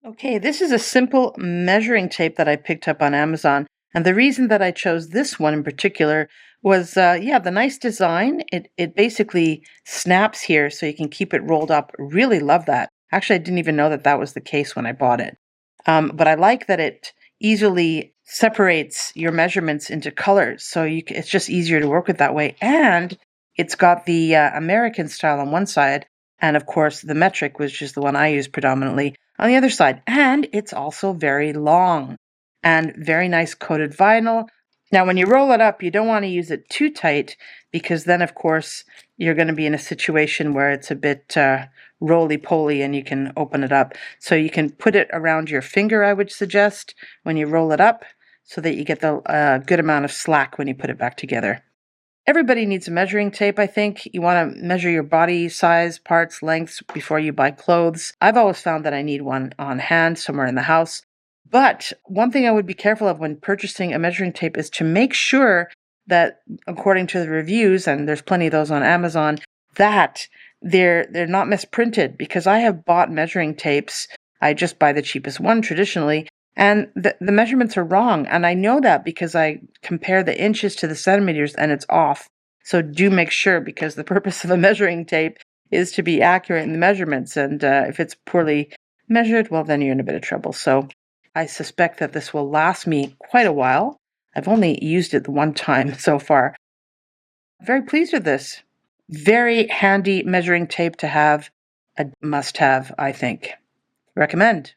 Okay, this is a simple measuring tape that I picked up on Amazon. And the reason that I chose this one in particular was, yeah, the nice design. It basically snaps here so you can keep it rolled up. Really love that. Actually, I didn't even know that that was the case when I bought it. But I like that it easily separates your measurements into colors. So it's just easier to work with that way. And it's got the American style on one side. And of course, the metric, which is the one I use predominantly, on the other side. And it's also very long and very nice coated vinyl. Now, when you roll it up, you don't want to use it too tight because then, of course, you're going to be in a situation where it's a bit roly-poly and you can open it up. So you can put it around your finger, I would suggest, when you roll it up so that you get the good amount of slack when you put it back together. Everybody needs a measuring tape, I think. You want to measure your body size, parts, lengths before you buy clothes. I've always found that I need one on hand somewhere in the house. But one thing I would be careful of when purchasing a measuring tape is to make sure that, according to the reviews, and there's plenty of those on Amazon, that they're not misprinted, because I have bought measuring tapes. I just buy the cheapest one traditionally, and the measurements are wrong. And I know that because I compare the inches to the centimeters and it's off. So do make sure, because the purpose of a measuring tape is to be accurate in the measurements. And if it's poorly measured, well, then you're in a bit of trouble. So I suspect that this will last me quite a while. I've only used it one time so far. I'm very pleased with this. Very handy measuring tape to have. A must-have, I think. Recommend.